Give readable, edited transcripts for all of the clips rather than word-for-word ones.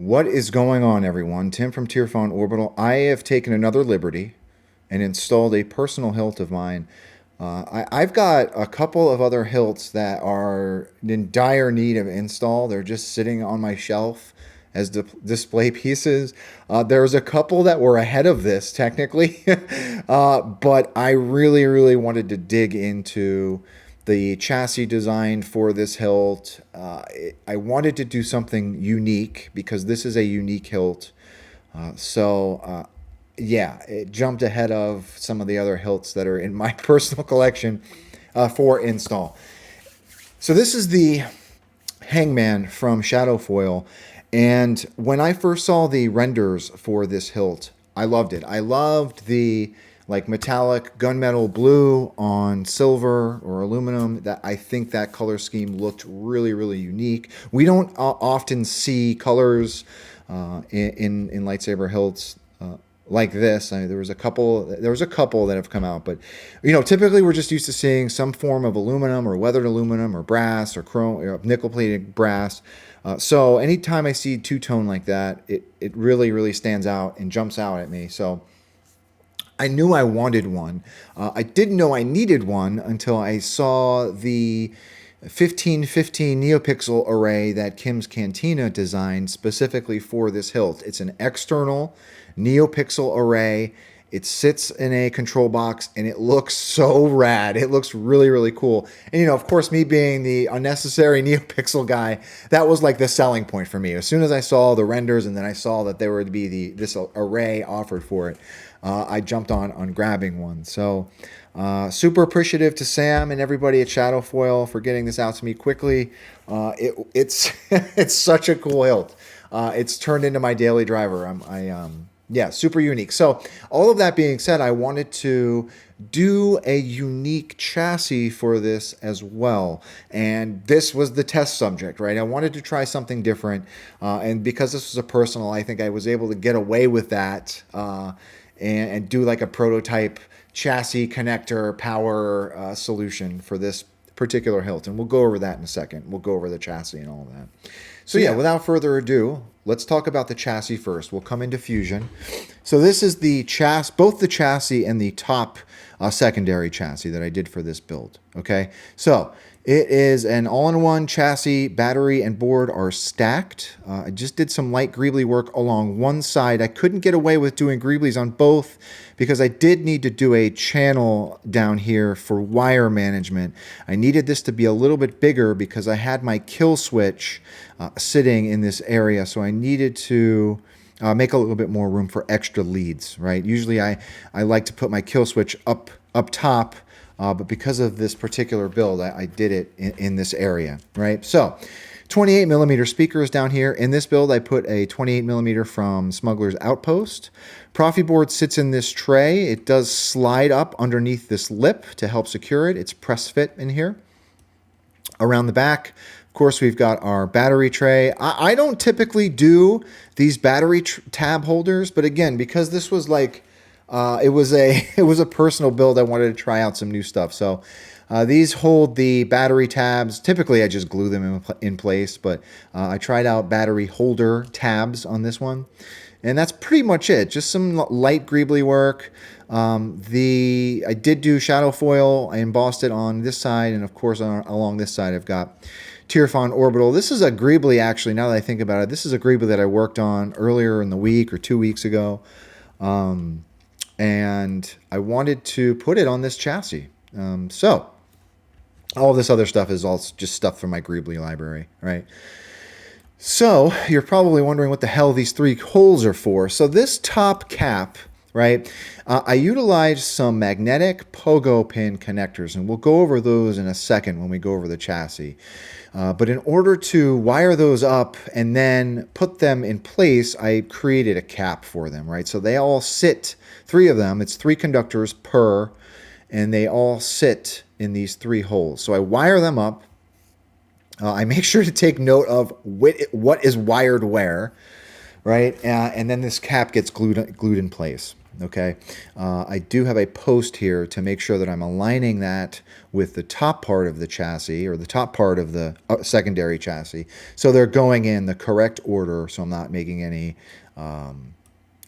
What is going on, everyone? Tim from Tierphone Orbital. I have taken another liberty and installed a personal hilt of mine. I've got a couple of other hilts that are in dire need of install. They're just sitting on my shelf as display pieces. There's a couple that were ahead of this, technically, but I really, really wanted to dig into the chassis design for this hilt. I wanted to do something unique because this is a unique hilt. Yeah, it jumped ahead of some of the other hilts that are in my personal collection for install. So this is the Hangman from Shadowfoil. And when I first saw the renders for this hilt, I loved it. I loved the like metallic gunmetal blue on silver or aluminum. That I think that color scheme looked really, really unique. We don't often see colors in lightsaber hilts like this. I mean, there was a couple that have come out, but typically we're just used to seeing some form of aluminum or weathered aluminum or brass or chrome, nickel plated brass. So anytime I see two-tone like that, it really, really stands out and jumps out at me. So I knew I wanted one. I didn't know I needed one until I saw the 1515 Neopixel array that Kims Cantina designed specifically for this hilt. It's an external Neopixel array. It sits in a control box and it looks so rad. It looks really, really cool. And of course, me being the unnecessary Neopixel guy, that was like the selling point for me. As soon as I saw the renders and then I saw that there would be this array offered for it, I jumped on grabbing one. So super appreciative to Sam and everybody at Shadowfoil for getting this out to me quickly. It's it's such a cool hilt. It's turned into my daily driver. Yeah, super unique. So all of that being said, I wanted to do a unique chassis for this as well. And this was the test subject, right? I wanted to try something different. And because this was a personal, I think I was able to get away with that and do like a prototype chassis connector power solution for this particular hilt. And we'll go over that in a second. We'll go over the chassis and all of that. So yeah, without further ado, let's talk about the chassis first. We'll come into fusion. So this is the both the chassis and the top secondary chassis that I did for this build. Okay, so it is an all-in-one chassis. Battery and board are stacked. I just did some light greebly work along one side. I couldn't get away with doing greeblies on both because I did need to do a channel down here for wire management. I needed this to be a little bit bigger because I had my kill switch sitting in this area, so I needed to make a little bit more room for extra leads, right? Usually I like to put my kill switch up top, but because of this particular build, I did it in this area, right? So 28 millimeter speakers down here. In this build, I put a 28 millimeter from Smuggler's Outpost. Proffie board sits in this tray. It does slide up underneath this lip to help secure it. It's press fit in here. Around the back, of course, we've got our battery tray. I don't typically do these battery tab holders, but again, because this was like, it was a personal build, I wanted to try out some new stuff. So these hold the battery tabs. Typically, I just glue them in place, but I tried out battery holder tabs on this one. And that's pretty much it. Just some light greebly work. I did do Shadowfoil. I embossed it on this side, and of course along this side I've got Tierphone Orbital. This is a greebly, actually, now that I think about it. This is a greebly that I worked on earlier in the week or 2 weeks ago. And I wanted to put it on this chassis. So all this other stuff is all just stuff from my greebly library, right? So you're probably wondering what the hell these three holes are for. So this top cap, right, I utilized some magnetic pogo pin connectors, and we'll go over those in a second when we go over the chassis. But in order to wire those up and then put them in place, I created a cap for them, right? So they all sit, three of them, it's 3 conductors per, and they all sit in these 3 holes. So I wire them up. I make sure to take note of what is wired where, right? And then this cap gets glued in place. okay? I do have a post here to make sure that I'm aligning that with the top part of the chassis, or the top part of the secondary chassis. So they're going in the correct order, so I'm not making any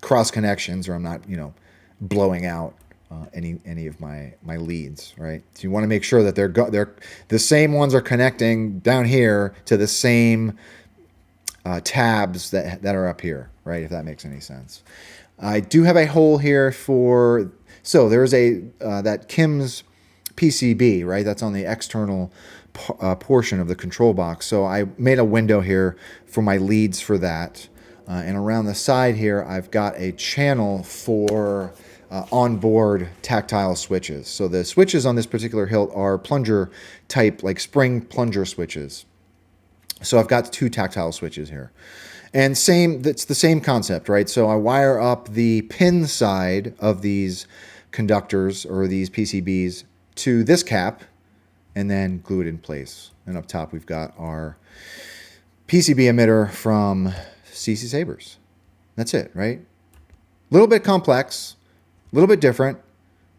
cross connections, or I'm not, you know, blowing out any of my leads, right? So you want to make sure that they're the same ones are connecting down here to the same tabs that are up here, right? If that makes any sense. I do have a hole here for, so there's a that Kims PCB, right? That's on the external portion of the control box. So I made a window here for my leads for that. And around the side here, I've got a channel for onboard tactile switches. So the switches on this particular hilt are plunger type, like spring plunger switches. So I've got 2 tactile switches here. And it's the same concept, right? So I wire up the pin side of these conductors, or these PCBs, to this cap, and then glue it in place. And up top, we've got our PCB emitter from CC Sabers. That's it, right? A little bit complex, a little bit different.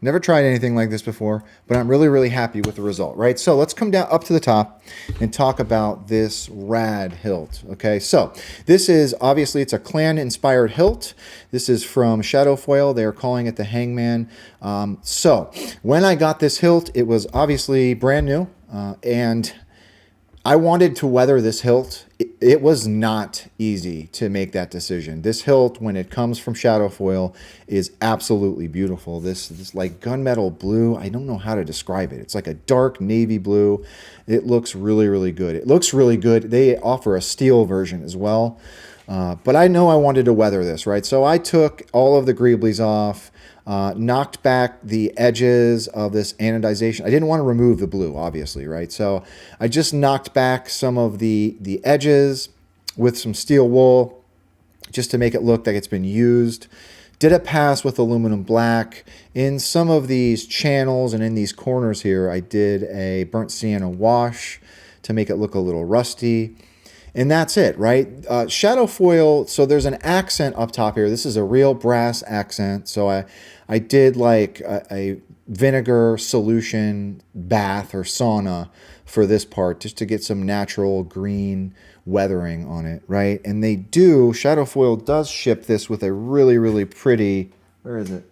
Never tried anything like this before, but I'm really, really happy with the result, right? So let's come down up to the top and talk about this rad hilt, okay? So this is, obviously, it's a clan-inspired hilt. This is from Shadowfoil. They're calling it the Hangman. So when I got this hilt, it was obviously brand new, and I wanted to weather this hilt. It was not easy to make that decision. This hilt, when it comes from Shadowfoil, is absolutely beautiful. This like gunmetal blue, I don't know how to describe it. It's like a dark navy blue. It looks really, really good. It looks really good. They offer a steel version as well. But I know I wanted to weather this, right? So I took all of the greeblies off, knocked back the edges of this anodization. I didn't want to remove the blue, obviously, right? So I just knocked back some of the edges with some steel wool just to make it look like it's been used. Did a pass with aluminum black. In some of these channels and in these corners here, I did a burnt sienna wash to make it look a little rusty. And that's it, right? Shadowfoil, so there's an accent up top here. This is a real brass accent. So I did like a vinegar solution bath or sauna for this part, just to get some natural green weathering on it, right? And Shadowfoil does ship this with a really, really pretty, where is it?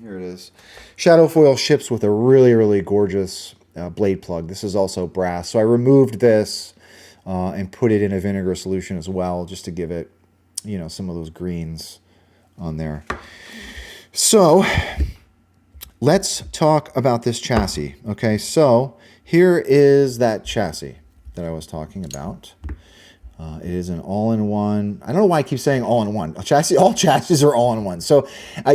Here it is. Shadowfoil ships with a really, really gorgeous blade plug. This is also brass. So I removed this and put it in a vinegar solution as well, just to give it, you know, some of those greens on there. So let's talk about this chassis. Okay, so here is that chassis that I was talking about. It is an all-in-one. I don't know why I keep saying all-in-one. Chassis, all chassis are all-in-one. So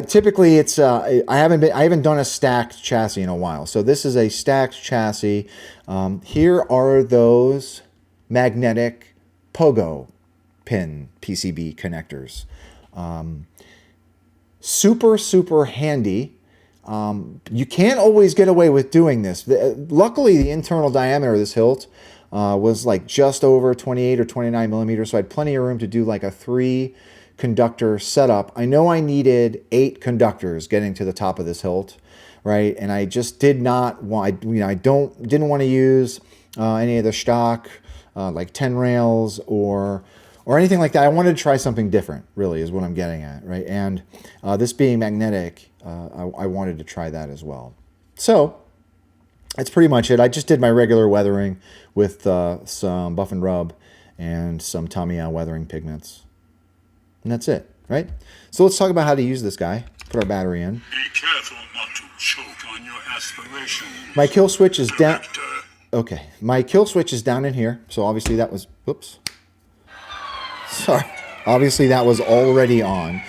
typically it's I haven't done a stacked chassis in a while. So this is a stacked chassis. Here are those magnetic pogo pin PCB connectors. Super handy. You can't always get away with doing this. Luckily, the internal diameter of this hilt was like just over 28 or 29 millimeters, so I had plenty of room to do like a 3 conductor setup. I know I needed 8 conductors getting to the top of this hilt, right? And I just did not want, I didn't want to use any of the stock like 10 rails or anything like that. I wanted to try something different, really, is what I'm getting at, right? And this being magnetic, I wanted to try that as well. So that's pretty much it. I just did my regular weathering with some buff and rub and some Tamiya weathering pigments. And that's it, right? So let's talk about how to use this guy. Put our battery in. Be careful not to choke on your aspirations. My kill switch is down. Okay, my kill switch is down in here. So obviously that was, whoops. Sorry. Obviously that was already on.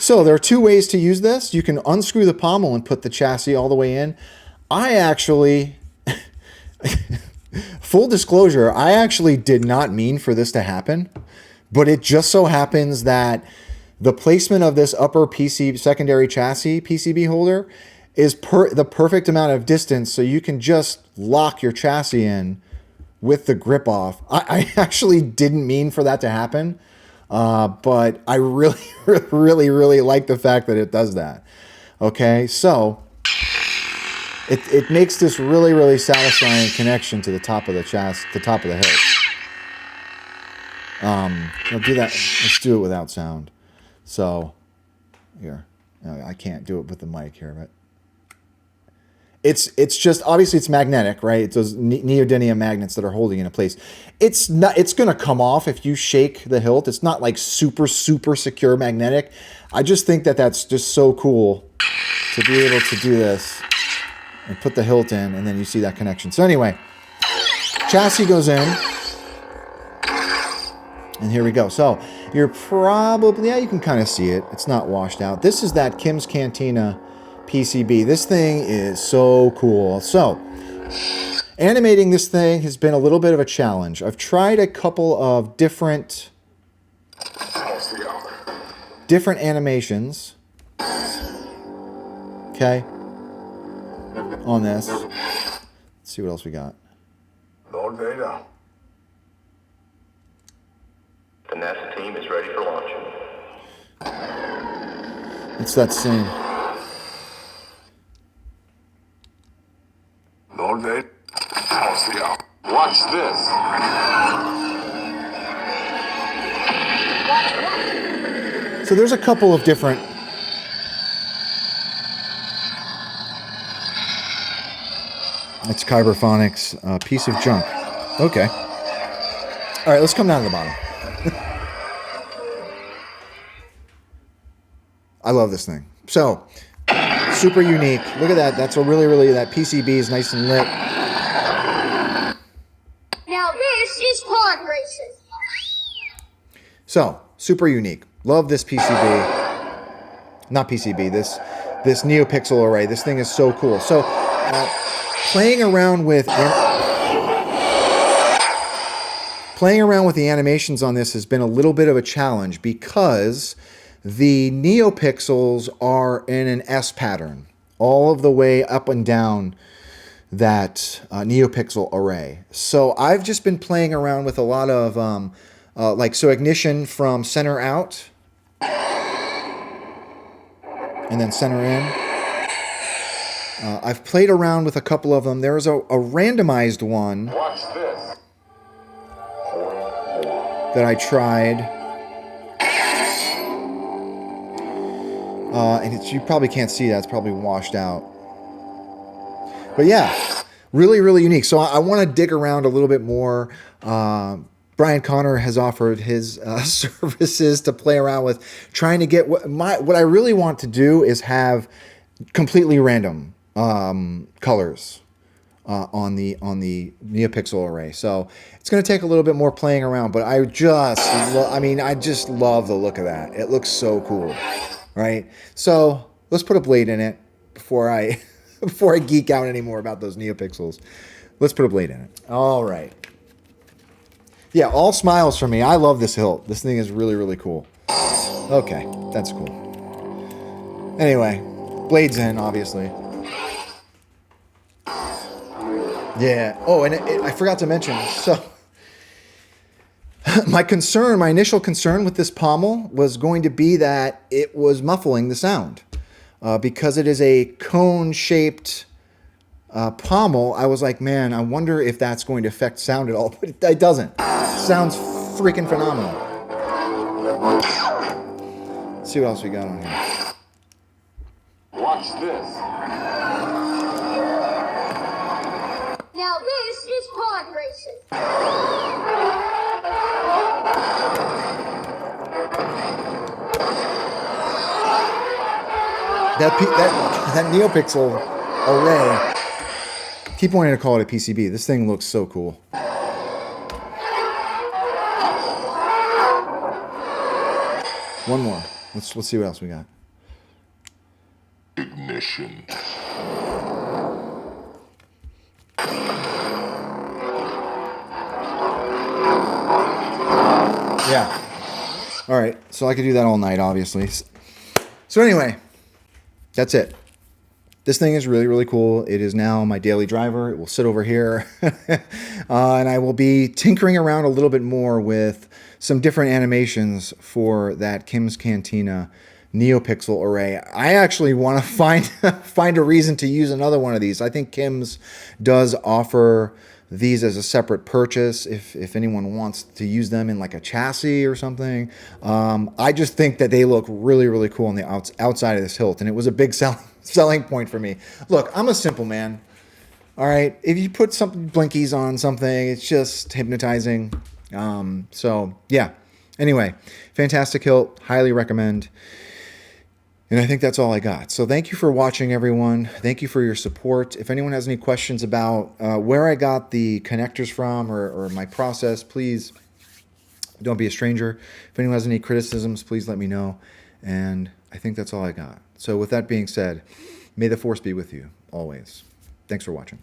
So there are 2 ways to use this. You can unscrew the pommel and put the chassis all the way in. I actually, full disclosure, I actually did not mean for this to happen, but it just so happens that the placement of this upper secondary chassis PCB holder is the perfect amount of distance, so you can just lock your chassis in with the grip off. I actually didn't mean for that to happen. But I really, really like the fact that it does that. Okay, so it makes this really satisfying connection to the top of the chest, the top of the hilt. I'll do that. Let's do it without sound. So, here, I can't do it with the mic here, but it's just obviously it's magnetic, right? It's those neodymium magnets that are holding it in place. It's not. It's gonna come off if you shake the hilt. It's not like super secure magnetic. I just think that that's just so cool to be able to do this and put the hilt in, and then you see that connection. So anyway, chassis goes in. And here we go. So you're probably, yeah, you can kind of see it. It's not washed out. This is that Kims Cantina PCB. This thing is so cool. So animating this thing has been a little bit of a challenge. I've tried a couple of different animations. Okay. On this. Let's see what else we got. Lord Vader. The NASA team is ready for launch. It's that same. Lord Vader. Watch this. So there's a couple of different. It's Kyberphonics, piece of junk. Okay. All right, let's come down to the bottom. I love this thing. So, super unique. Look at that. That's a really, that PCB is nice and lit. Now this is pod racing. So, super unique. Love this PCB. Not PCB, this Neopixel array. This thing is so cool. So, playing around with the animations on this has been a little bit of a challenge because the Neopixels are in an S pattern all of the way up and down that Neopixel array. So I've just been playing around with a lot of so ignition from center out and then center in. I've played around with a couple of them. There's a randomized one that I tried. And you probably can't see that. It's probably washed out. But yeah, really unique. So I want to dig around a little bit more. Brian Connor has offered his services to play around with, trying to get what I really want to do is have completely random colors on the Neopixel array. So it's going to take a little bit more playing around, but I just love the look of that. It looks so cool, right? So let's put a blade in it before I geek out anymore about those Neopixels. Let's put a blade in it. All right. Yeah, all smiles from me. I love this hilt. This thing is really cool. Okay, that's cool. Anyway, blade's in, obviously. Yeah. Oh, and I forgot to mention, so my initial concern with this pommel was going to be that it was muffling the sound. Because it is a cone-shaped pommel, I was like, man, I wonder if that's going to affect sound at all. But it doesn't. It sounds freaking phenomenal. Let's see what else we got on here. Watch this. Now this is pod racing. That Neopixel array. Keep wanting to call it a PCB. This thing looks so cool. One more. Let's see what else we got. Ignition. Yeah. All right. So I could do that all night, obviously. So anyway, that's it. this thing is really, really cool. It is now my daily driver. It will sit over here. And I will be tinkering around a little bit more with some different animations for that Kims Cantina Neopixel array. I actually want to find a reason to use another one of these. I think Kims does offer these as a separate purchase if anyone wants to use them in like a chassis or something. I just think that they look really, really cool on the outside of this hilt, and it was a big selling point for me. Look, I'm a simple man. All right, if you put some blinkies on something, it's just hypnotizing. So yeah. Anyway, fantastic hilt, highly recommend. And I think that's all I got. So thank you for watching, everyone. Thank you for your support. If anyone has any questions about where I got the connectors from or my process, please don't be a stranger. If anyone has any criticisms, please let me know. And I think that's all I got. So with that being said, may the force be with you always. Thanks for watching.